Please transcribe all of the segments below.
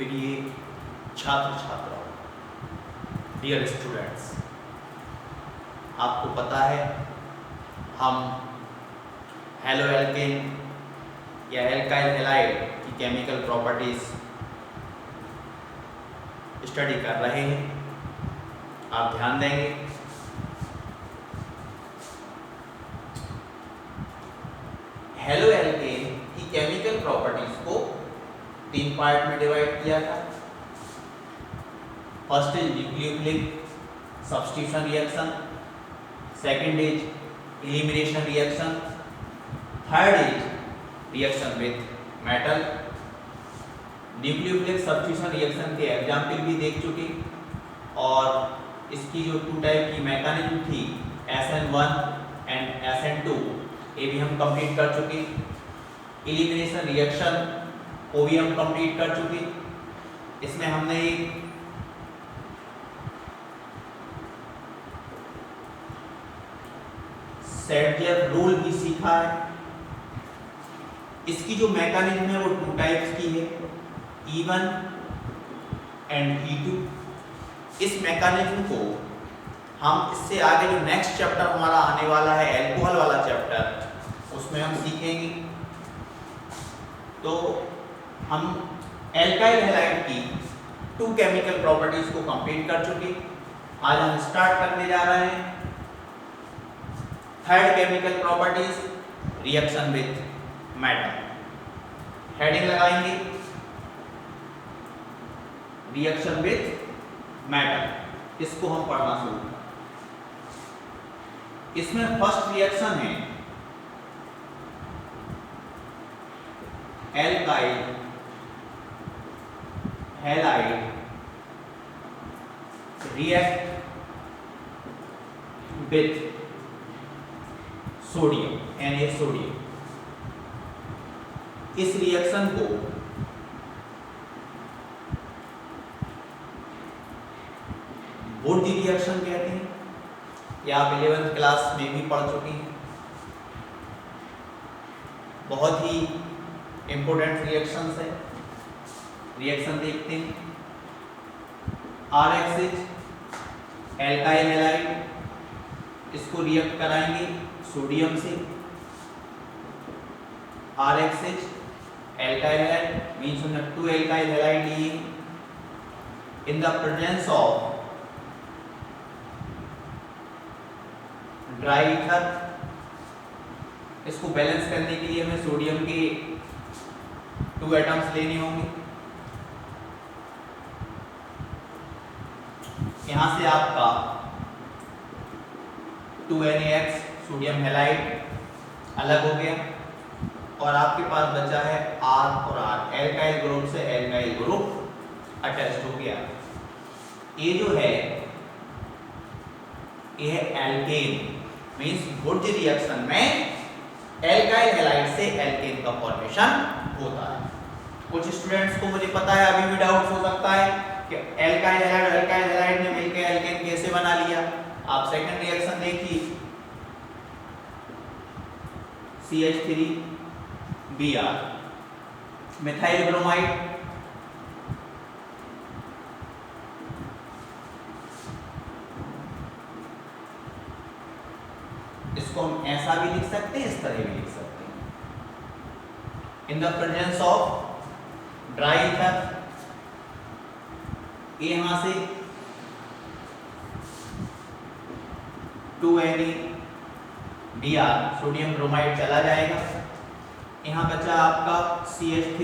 प्रिय छात्र छात्राओं, डियर स्टूडेंट्स, आपको पता है हम हेलो एल्केन या एल्काइल हैलाइड की केमिकल प्रॉपर्टीज स्टडी कर रहे हैं। आप ध्यान देंगे हेलो एल्केन की केमिकल प्रॉपर्टीज को 3 पार्ट में डिवाइड किया था। First is nucleophilic substitution reaction, second is elimination reaction, third is reaction with metal. Nucleophilic substitution reaction के एग्जाम्पल भी देख चुके और इसकी जो 2 टाइप की मैकेनिज्म थी SN1 एंड SN2 ये भी हम कंप्लीट कर चुके। एलिमिनेशन रिएक्शन को भी हम कंप्लीट कर चुके। इसमें हमने एक सेडलर रूल भी सीखा है। इसकी जो मैकेनिज्म है वो 2 टाइप्स की है, E1 एंड E2। इस मैकेनिज्म को हम इससे आगे जो नेक्स्ट चैप्टर हमारा आने वाला है एल्कोहल वाला चैप्टर, उसमें हम सीखेंगे। तो हम एल्काइल हैलाइड की 2 केमिकल प्रॉपर्टीज को कंप्लीट कर चुके। आज हम स्टार्ट करने जा रहे हैं third chemical properties, reaction with metal. Heading लगाएंगे रिएक्शन विद मेटल। इसको हम पढ़ना शुरू करें। इसमें फर्स्ट रिएक्शन है alkyl halide react with sodium, Na sodium. इस रिएक्शन को वुड रिएक्शन कहते हैं। ये आप 11th क्लास में भी पढ़ चुके हैं। बहुत ही इंपॉर्टेंट रिएक्शंस है। रिएक्शन देखते हैं। RXH एल्काइल हैलाइड, इसको रिएक्ट कराएंगे सोडियम से। RXH एल्काइल हैलाइड मींस हमने 2 एल्काइल हैलाइड लिए in the presence of dry ether. इसको बैलेंस करने के लिए हमें सोडियम के 2 एटम्स लेने होंगे। यहां से आपका 2NaX सोडियम हैलाइड अलग हो गया और आपके पास बचा है R और R। एल्काइल ग्रुप से एल्काइल ग्रुप अटैच हो गया। ये जो है ये है एल्केन, मींस वुड रिएक्शन में एल्काइल हैलाइड से एल्केन का फॉर्मेशन होता है। कुछ स्टूडेंट्स को मुझे पता है अभी भी डाउट हो सकता है कि एल्काइल हैलाइड और एल्काइल हैलाइड ने मिलकर एल्केन कैसे बना लिया। आप सेकंड रिएक्शन देखिए CH3Br मिथाइल ब्रोमाइड। इसको हम ऐसा भी लिख सकते हैं, इस तरह भी लिख सकते हैं। In the presence of dry ether, ये यहां से 2NaBr सोडियम ब्रोमाइड चला जाएगा। यहां बचा आपका CH3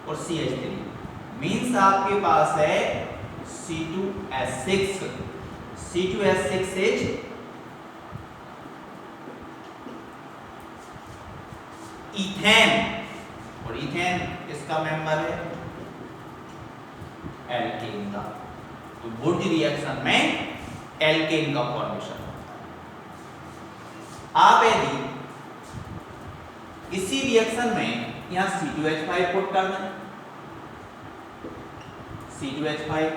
और CH3 मींस आपके पास है C2H6। C2H6 इज इथेन और इथेन इसका मेंबर है एल्केन का। तो वुड रिएक्शन में एल्केन का फॉर्मेशन होता है। आप यदि इसी रिएक्शन में यहां C2H5 पुट कर दें, C2H5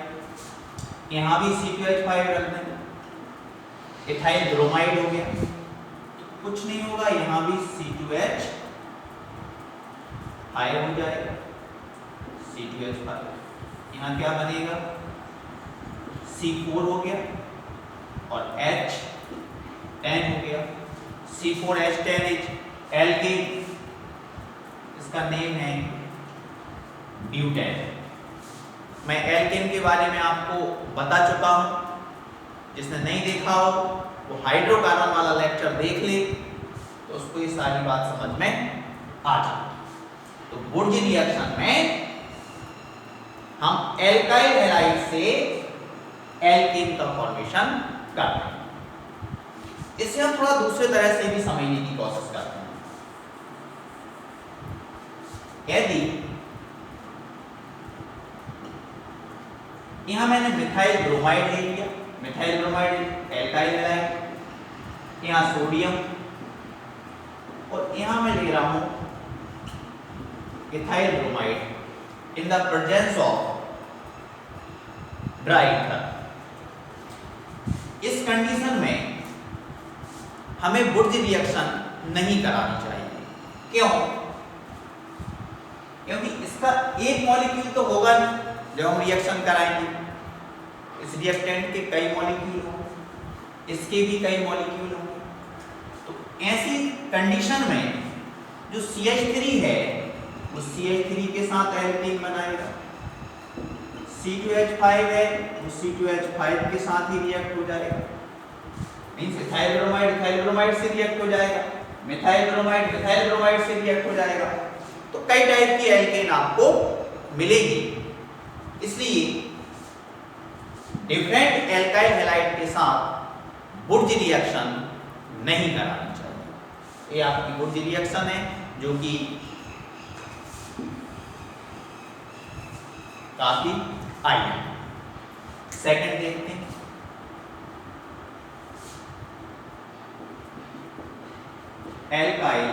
यहां भी C2H5 रख दें, इथाइल ब्रोमाइड हो गया। कुछ नहीं होगा, यहां भी C2H5 हो जाएगा, C2H5, यहाँ क्या बनेगा C4 हो गया और H10 हो गया। C4H10H एल्केन, इसका नेम है ब्यूटेन। मैं एल्केन के बारे में आपको बता चुका हूं, जिसने नहीं देखा हो वो हाइड्रोकार्बन वाला लेक्चर देख ले तो उसको ये सारी बात समझ में आ जाए। तो बुर्ज रिएक्शन में हम एल्काइल हैलाइड से एल्केन का फॉर्मेशन करते हैं। इसे हम थोड़ा दूसरे तरह से भी समझने की कोशिश करते हैं। यदि यहां मैंने मिथाइल ब्रोमाइड ले लिया, मिथाइल ब्रोमाइड एल्काइल हैलाइड, यहां सोडियम, और यहां मैं ले रहा हूं ethyl bromide in the presence of dry ether. इस कंडीशन में हमें बुर्ज रिएक्शन नहीं करानी चाहिए। क्यों? क्योंकि इसका एक मॉलिक्यूल तो होगा नहीं जब हम रिएक्शन कराएंगे। इस रिएक्टेंट के कई मॉलिक्यूल होंगे, इसके भी कई मॉलिक्यूल होंगे। तो ऐसी कंडीशन में जो CH3 है वो CH3 के साथ एल्केन बनाएगा, C2H5 है वो C2H5 के साथ ही रिएक्ट हो जाएगा। मींस इथाइल ब्रोमाइड से रिएक्ट हो जाएगा, मिथाइल ब्रोमाइड से रिएक्ट हो जाएगा। तो कई टाइप की एल्केन आपको मिलेगी। इसलिए डिफरेंट एल्काइल हैलाइड के साथ बुर्ज रिएक्शन नहीं करानी चाहिए। ये आपकी बुर्ज रिएक्शन है जो कि काफी आई है। सेकंड देखते हैं, alkyl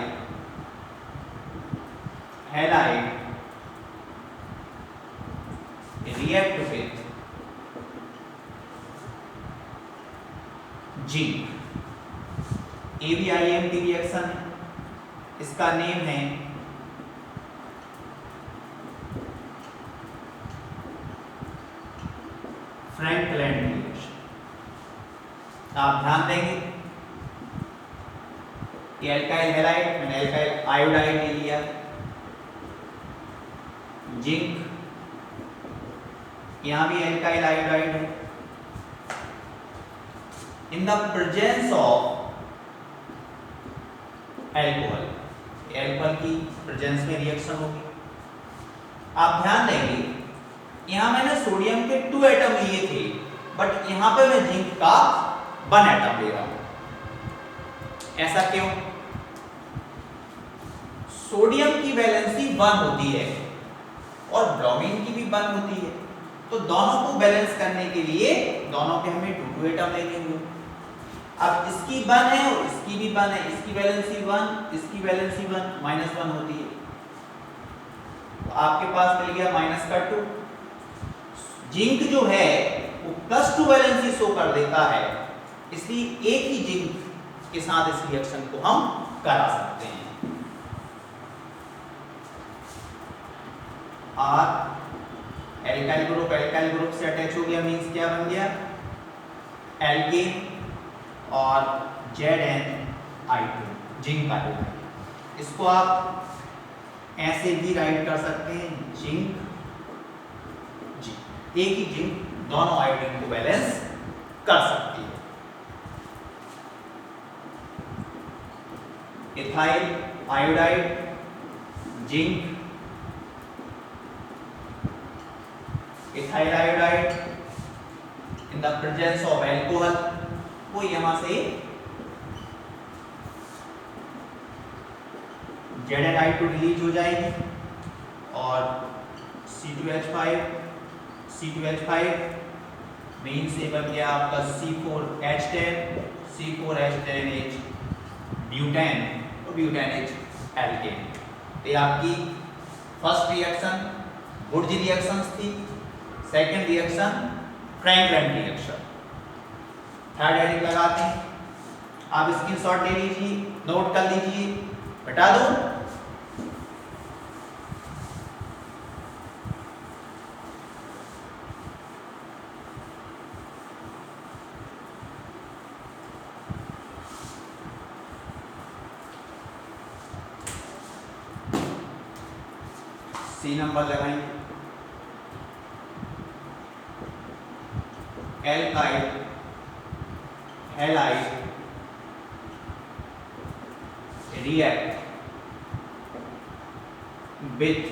halide react with zinc. ABIM की रिएक्शन है, इसका नेम है फ्रैंकलैंड रिएक्शन। आप ध्यान देंगे कि एल्काइल हैलाइड, मैंने एल्काइल आयोडाइड ले लिया, जिंक, यहां भी एल्काइल आयोडाइड है। In the presence of alcohol, alcohol की प्रेजेंस में रिएक्शन होगी। आप ध्यान देंगे यहां मैंने सोडियम के 2 एटम लिए थे, बट यहां पे मैं जिंक का 1 एटम ले रहा हूं। ऐसा क्यों? सोडियम की वैलेंसी 1 होती है और ब्रोमीन की भी 1 होती है, तो दोनों को बैलेंस करने के लिए दोनों के हमें 2 एटम लेने होंगे। अब इसकी 1 है और इसकी भी 1 है, इसकी वैलेंसी 1, इसकी वैलेंसी 1, -1 होती है। तो आपके पास मिल गया -2। जिंक जो है वो +2 वैलेंसी शो कर देता है, इसलिए एक ही जिंक के साथ इस रिएक्शन को हम करा सकते हैं। R एल्काइल ग्रुप से अटैच हो गया, मींस क्या बन गया? एल्केन और ZnI2 जिंक आयोडाइड। इसको आप ऐसे भी राइट कर सकते हैं, जिंक जिंक। एक ही जिंक दोनों आयोडीन को बैलेंस कर सकती है। Ethyl iodide, zinc, ethyl iodide in the presence of alcohol, वो यहां से ZnI2 रिलीज हो जाएगी और C2H5 मेन से बन गया आपका C4H10H ब्यूटेन, तो ब्यूटेन H एल्केन। ये आपकी फर्स्ट रिएक्शन बुर्ज रिएक्शंस थी। Second reaction Frankland reaction. Third heading लगाते हैं, आप स्क्रीनशॉट ले लीजिए, नोट कर लीजिए, बता दो। सी नंबर लगाएंगे। Alkyl halide react with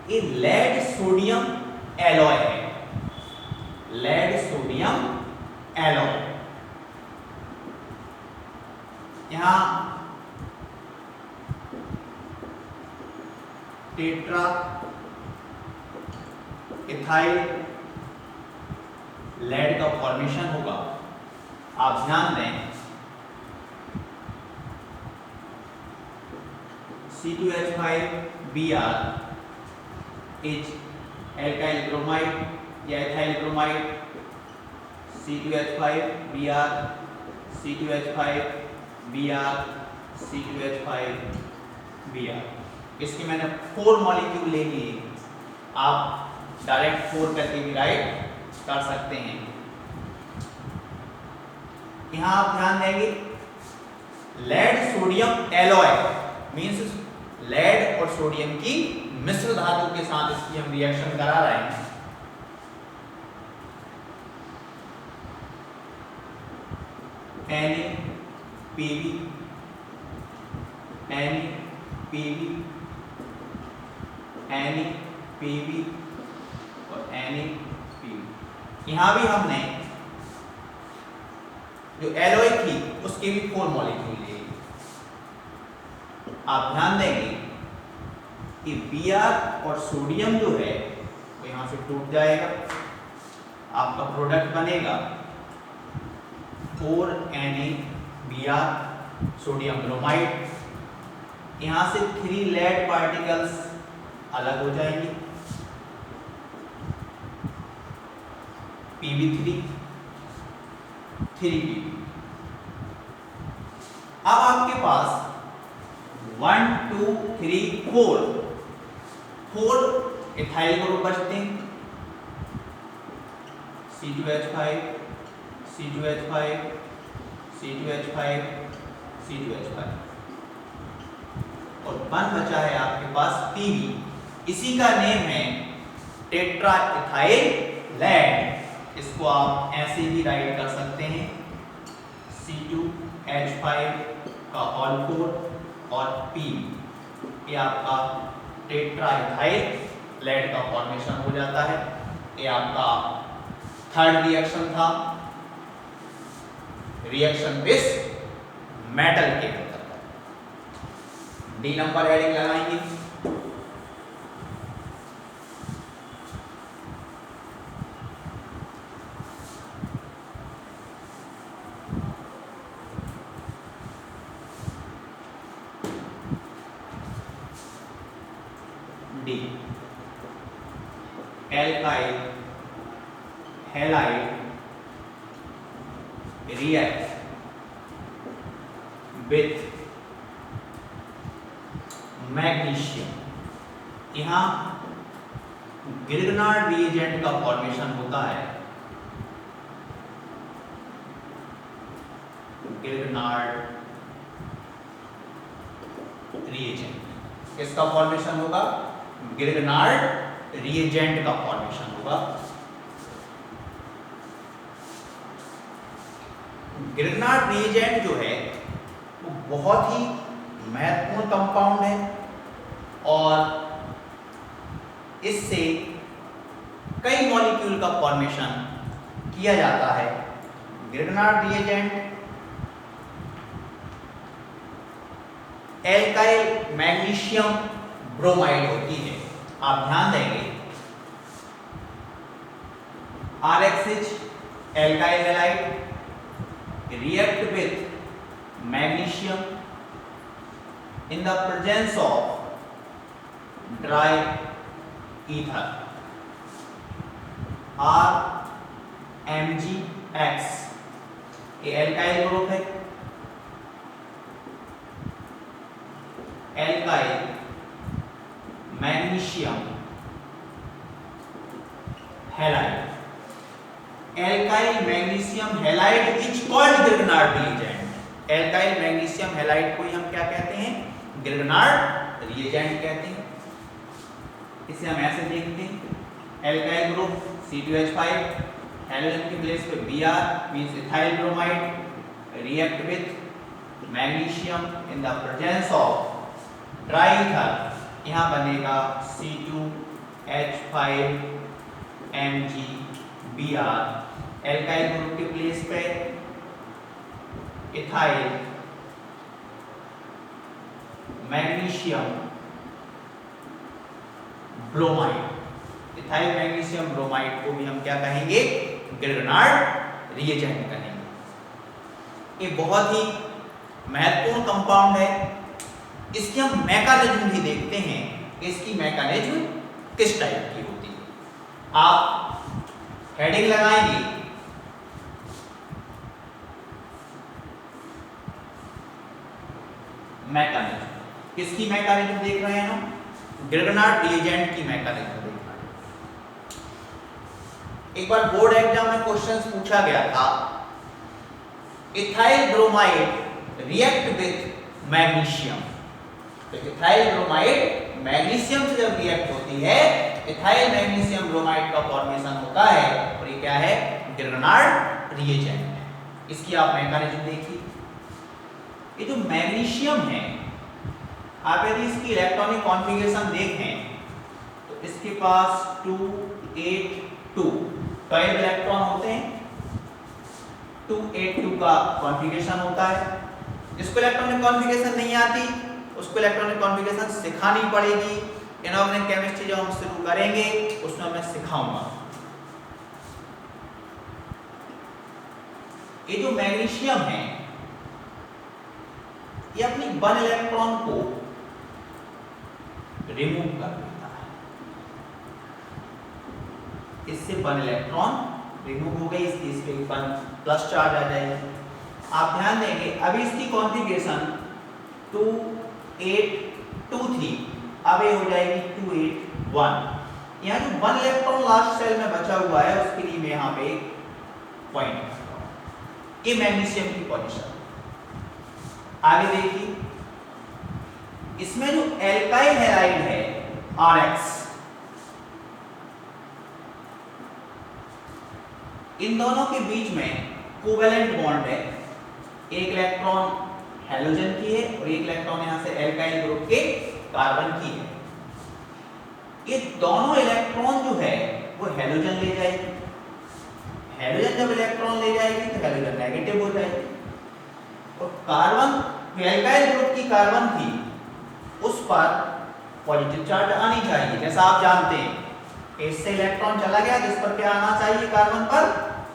a lead sodium alloy है, lead sodium alloy। यहां टेट्रा इथाइल लेड का फॉर्मेशन होगा। आप ध्यान दें C2H5Br इज एल्काइल ब्रोमाइड या ethyl bromide. C2H5Br C2H5Br C2H5Br। इसके मैंने 4 मॉलिक्यूल ले लिए, आप डायरेक्ट 4 करके भी राइट कर सकते हैं। यहां आप ध्यान देंगे lead sodium alloy means lead और सोडियम की मिश्र धातु के साथ इसकी हम रिएक्शन करा रहे हैं। NaPb NaPb NaPb और NaPb। यहां भी हमने जो एलॉय थी उसके भी 4 मॉलिक्यूल लिए। आप ध्यान देंगे कि Br और सोडियम जो है वो यहां से टूट जाएगा, आपका प्रोडक्ट बनेगा 4NaBr सोडियम ब्रोमाइड। यहां से 3 लेड पार्टिकल्स अलग हो जाएंगे, Pb3 3Pb। अब आपके पास 1 2 3 4 इथाइल ग्रुप बचते हैं। C2H5 C2H5 C2H5 C2H5 और 1 बचा है आपके पास Pb। इसी का नेम है टेट्रा इथाइल लेड। इसको आप ऐसे भी राइट कर सकते हैं C2H5 का ऑल और Pb। ये आपका टेट्रा इथाइल लेड का फॉर्मेशन हो जाता है। ये आपका थर्ड रिएक्शन था, रिएक्शन विथ मेटल के अंदर। डी नंबर हेडिंग लगाएंगे। D alkyl halide react with magnesium. यहां गिरगनार्ड रिएजेंट का फॉर्मेशन होता है। गिरगनार्ड रिएजेंट किसका फॉर्मेशन होगा? गिरगनार्ड रिएजेंट का फॉर्मेशन होगा। गिरगनार्ड रिएजेंट जो है वो बहुत ही महत्वपूर्ण कंपाउंड है और इससे कई मॉलिक्यूल का फॉर्मेशन किया जाता है। गिरगनार्ड रिएजेंट एल्काइल मैग्नीशियम ब्रोमाइड होती है। आप ध्यान देंगे RXH alkyl halide react with magnesium in the presence of dry ether RMgX। ये एल्काइल ग्रुप है। Alkyl magnesium halide alkyl magnesium halide is called Grignard reagent. Alkyl magnesium halide को हम क्या कहते हैं? ग्रिग्नार्ड रिएजेंट कहते हैं। इसे हम ऐसे देखते हैं, एल्काइल ग्रुप C2H5 हाइड्रोजन के प्लेस पे Br means ethyl bromide react with magnesium in the presence of dry ether, यहां बनेगा C2H5 MgBr। एल्काइल ग्रुप के प्लेस पे ethyl magnesium bromide, ethyl magnesium bromide को भी हम क्या कहेंगे? ग्रिग्नार्ड रिएजेंट कहेंगे। ये बहुत ही महत्वपूर्ण कंपाउंड है। इसकी हम मैकेनिज्म भी देखते हैं, इसकी मैकेनिज्म किस टाइप की होती है। आप हेडिंग लगाएंगे, मैकेनिज्म। किसकी मैकेनिज्म देख रहे हैं हम? ग्रिग्नार्ड रिएजेंट की मैकेनिज्म देख रहे हैं। एक बार बोर्ड एग्जाम में क्वेश्चंस पूछा गया था, ethyl bromide react with magnesium, तो इथाइल ब्रोमाइड मैग्नीशियम से जब रिएक्ट होती है, इथाइल मैग्नीशियम ब्रोमाइड का फॉर्मेशन होता है और ये क्या है? ग्रिग्नार्ड रिएजेंट है। इसकी आप मैकेनिज्म देखिए। ये जो मैग्नीशियम है, आप यदि इसकी इलेक्ट्रॉनिक कॉन्फ़िगरेशन देखें तो इसके पास 2 8 2 12 इलेक्ट्रॉन होते हैं। 2 8 2 का कॉन्फ़िगरेशन होता है। जिसको इलेक्ट्रॉनिक कॉन्फ़िगरेशन नहीं आती उसको इलेक्ट्रॉनिक कॉन्फ़िगरेशन सिखानी पड़ेगी। इनऑर्गेनिक केमिस्ट्री जब हम शुरू करेंगे उसमें मैं सिखाऊंगा। ये जो मैग्नीशियम है ये अपनी 1 इलेक्ट्रॉन को रिमूव कर देता है। इससे 1 इलेक्ट्रॉन रिमूव हो गई, इस पे 1 प्लस चार्ज आ जाएगी। आप ध्यान देंगे अभी इसकी कॉन्फ़िगरेशन 2 8 2 थी, अब ये हो जाएगी 2 8 1। यहाँ जो 1 इलेक्ट्रॉन लास्ट सेल में बचा हुआ है उसके लिए मैं यहाँ पे पॉइंट करता हूँ। ये मैग्नीशियम की पोजीशन। आगे देखिए, इसमें जो एल्काइल हैलाइड है RX, इन दोनों के बीच में कोवेलेंट बॉन्ड है। एक इलेक्ट्रॉन हैलोजन की है और एक इलेक्ट्रॉन यहां से एल्काइल ग्रुप के कार्बन की है। ये दोनों इलेक्ट्रॉन जो है वो हैलोजन ले जाएगी। हैलोजन जब इलेक्ट्रॉन ले जाएगी तो हैलोजन नेगेटिव हो जाएगी और कार्बन, एल्काइल ग्रुप की कार्बन थी उस पर पॉजिटिव चार्ज आनी चाहिए। जैसा आप जानते हैं इससे इलेक्ट्रॉन चला गया जिस पर क्या आना चाहिए? कार्बन पर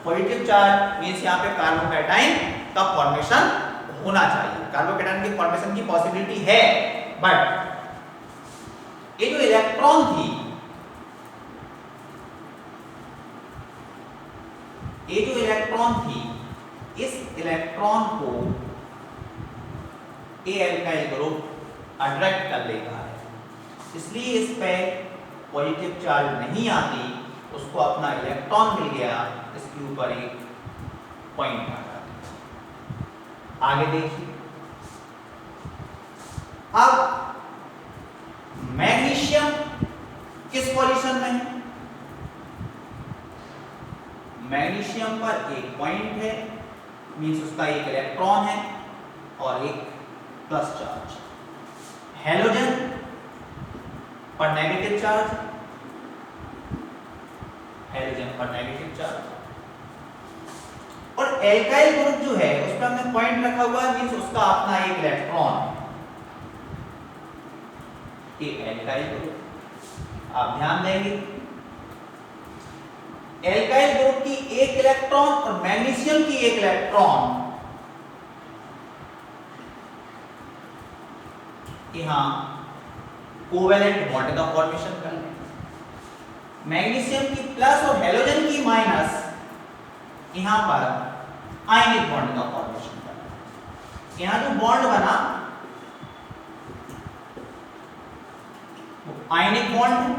पॉजिटिव चार्ज। मींस यहाँ पे कार्बोकैटायन का फॉर्मेशन होना चाहिए। कार्बोकैटायन की फॉर्मेशन की पॉसिबिलिटी है, बट ये जो इलेक्ट्रॉन थी, ये जो इलेक्ट्रॉन थी, इस इलेक्ट्रॉन को ये एल्काइल ग्रुप अट्रैक्ट कर लेता है, इसलिए इस पे पॉजिटिव चार्ज नहीं आती, उसको अपना इलेक्ट्रॉन मिल गया, इसके ऊपर एक पॉइंट आ जाता है। आगे देखिए, अब मैग्नीशियम किस पोजीशन में है? मैग्नीशियम पर एक पॉइंट है, मींस उसका एक इलेक्ट्रॉन है और एक प्लस चार्ज। हैलोजन पर नेगेटिव चार्ज, हैलोजन पर नेगेटिव चार्ज, और एल्काइल ग्रुप जो है उस पर हमने पॉइंट रखा हुआ है, मींस उसका अपना एक इलेक्ट्रॉन है। ये एल्काइल ग्रुप। आप ध्यान देंगे एल्काइल ग्रुप की एक इलेक्ट्रॉन और मैग्नीशियम की एक इलेक्ट्रॉन यहां कोवेलेंट बॉन्ड का फॉर्मेशन कर लें। मैग्नीशियम की प्लस और हैलोजन की माइनस यहां पर आयनिक बॉन्ड का फॉर्मेशन कर लें। यहां जो बॉन्ड बना वो आयनिक बॉन्ड है।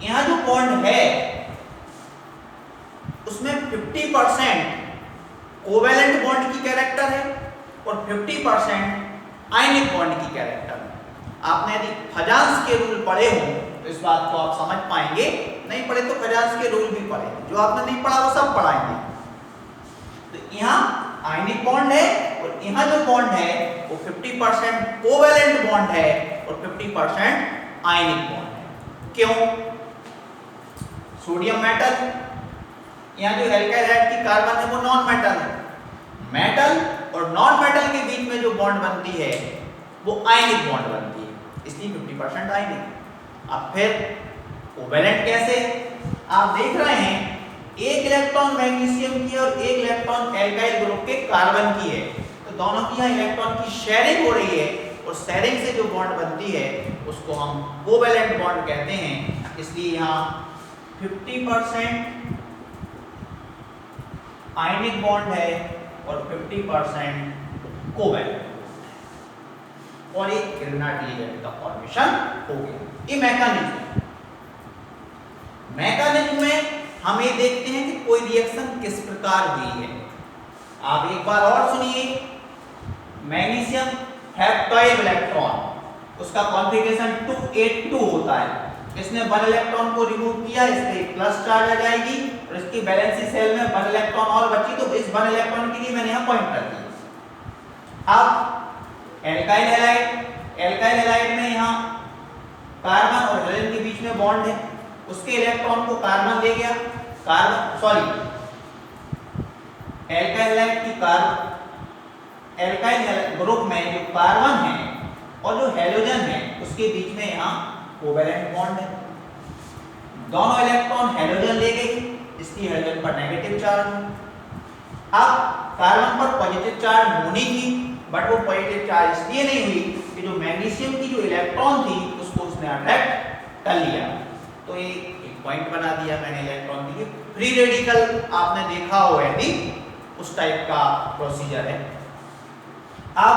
यहां जो बॉन्ड है उसमें 50% कोवेलेंट बॉन्ड की कैरेक्टर है और 50% आयनिक बॉन्ड की कैरेक्टर है। आपने यदि फजांस के रूल पढ़े हो तो इस बात को आप समझ पाएंगे, नहीं पढ़े तो फजांस के रूल भी पढ़े, जो आपने नहीं पढ़ा वो सब पढ़ाएंगे। तो यहाँ आयनिक बॉन्ड है और यहाँ जो बॉन्ड है वो 50% कोवेलेंट बॉन्ड है और 50% आयनिक बॉन्ड है। क्यों? सोडियम मेटल, यहाँ जो एल्काइल हाइड की कार्बन है वो नॉन मेटल है। मेटल और नॉन मेटल के बीच में जो बॉन्ड बनती है वो आयनिक बॉन्ड बनती है, इसलिए 50% आयनिक। अब फिर कोवेलेंट कैसे? आप देख रहे हैं एक इलेक्ट्रॉन मैग्नीशियम की और एक इलेक्ट्रॉन एल्काइल ग्रुप के कार्बन की है, तो दोनों की यहाँ इलेक्ट्रॉन की शेयरिंग हो रही है और शेयरिंग से जो बॉन्ड बनती है उसको हम कोवेलेंट बॉन्ड कहते हैं। इसलिए यहाँ 50% आयनिक बॉन्ड है और 50% कोवेलेंट, और एक ग्रेनाइट लिगेंड का फॉर्मेशन हो गया। ये मैकेनिज्म में हम ये देखते हैं कि कोई रिएक्शन किस प्रकार हुई है। आप एक बार और सुनिए, मैग्नीशियम है 12 इलेक्ट्रॉन, उसका कॉन्फ़िगरेशन 282 होता है। इसने 1 इलेक्ट्रॉन को रिमूव किया, इस पे प्लस चार्ज आ जाएगी और इसकी वैलेंसी सेल में 1 इलेक्ट्रॉन और बची, तो इस 1 इलेक्ट्रॉन के लिए मैंने यहाँ पॉइंट कर दिया। अब एल्काइल हैलाइड में यहाँ कार्बन और हेलोजन के बीच में बॉन्ड है, उसके इलेक्ट्रॉन को कार्बन ले गया, एल्काइल ग्रुप में जो कार्बन है और जो हेलोजन है उसके बीच में यहाँ कोवेलेंट बॉन्ड है। दोनों इलेक्ट्रॉन हेलोजन ले गए, इसलिए हेलोजन पर नेगेटिव चार्ज। अब कार्बन पर पॉजिटिव चार्ज होनी थी, बट वो पॉजिटिव चार्ज इसलिए नहीं हुई कि जो मैग्नीशियम की जो इलेक्ट्रॉन थी उसको उसने अट्रैक्ट कर लिया, तो ये एक पॉइंट बना दिया मैंने इलेक्ट्रॉन के लिए। फ्री रेडिकल आपने देखा हो यदि, उस टाइप का प्रोसीजर है। अब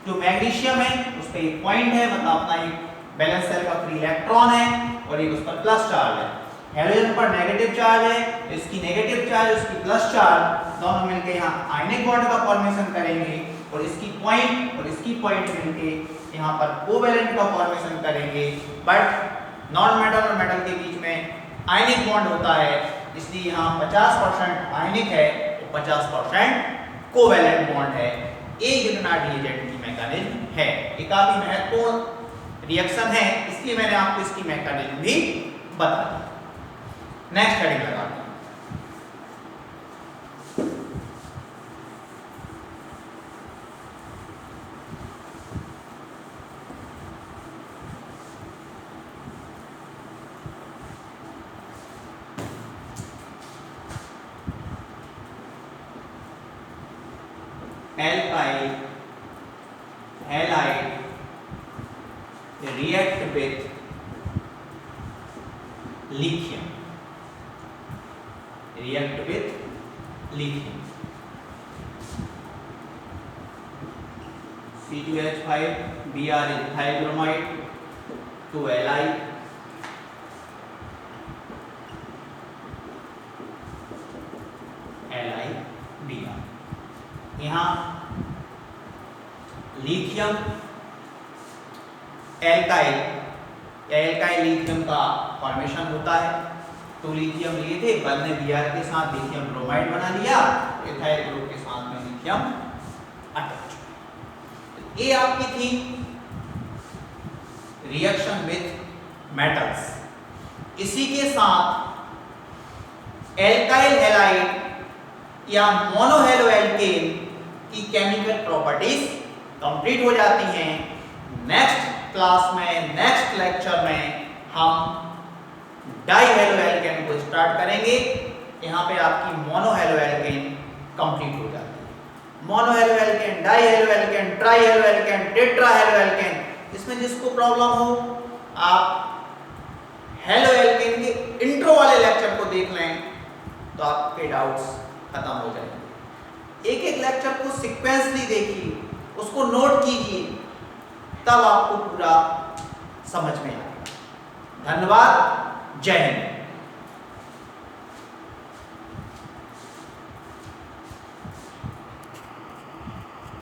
जो मैग्नीशियम है उस पर एक पॉइंट है, मतलब अपना एक बैलेंस सेल का फ्री इलेक्ट्रॉन है और एक उस पर प्लस चार्ज है। हेलोजन पर नेगेटिव चार्ज है, इसकी नेगेटिव चार्ज उसकी प्लस चार्ज दोनों मिलकर यहाँ आयनिक बॉन्ड का फॉर्मेशन करेंगे और इसकी पॉइंट मिलकर यहाँ पर कोवेलेंट का फॉर्मेशन करेंगे। बट नॉन मेटल और मेटल के बीच में आयनिक बॉन्ड होता है, इसलिए यहाँ 50% आयनिक है तो 50% कोवेलेंट बॉन्ड है। एक ग्रेनाइट रिएजेंट की मैकेनिज्म है, ये काफी महत्वपूर्ण रिएक्शन है, इसलिए मैंने आपको इसकी मैकेनिज्म भी बता दी। नेक्स्ट हेडिंग लगाते हैं। Alkyl halide react with lithium. C2H5 Br is ethyl bromide, 2 Li, Br। यहाँ लिथियम एल्काइल लिथियम का फॉर्मेशन होता है। 2 लिथियम लिए थे, बल ने Br के साथ लिथियम ब्रोमाइड बना लिया, इथाइल ग्रुप के साथ में लिथियम अटैच। ये आपकी थी रिएक्शन विथ मेटल्स। इसी के साथ एल्काइल हैलाइड या मोनोहेलोएल्केन की केमिकल प्रॉपर्टीज कंप्लीट हो जाती हैं। नेक्स्ट क्लास में, नेक्स्ट लेक्चर में हम डाइहेलोएल्केन को स्टार्ट करेंगे। यहाँ पे आपकी मोनोहेलोएल्केन कंप्लीट हो जाती है। मोनोहेलोएल्केन, डाइहेलोएल्केन, ट्राइहेलोएल्केन, टेट्राहेलोएल्केन, इसमें जिसको प्रॉब्लम हो आप हेलोएल्केन के इंट्रो वाले लेक्चर को देख लें तो आपके डाउट्स खत्म हो जाएंगे। एक एक लेक्चर को सीक्वेंसली देखिए, उसको नोट कीजिए, तब आपको पूरा समझ में आएगा। धन्यवाद, जय हिंद।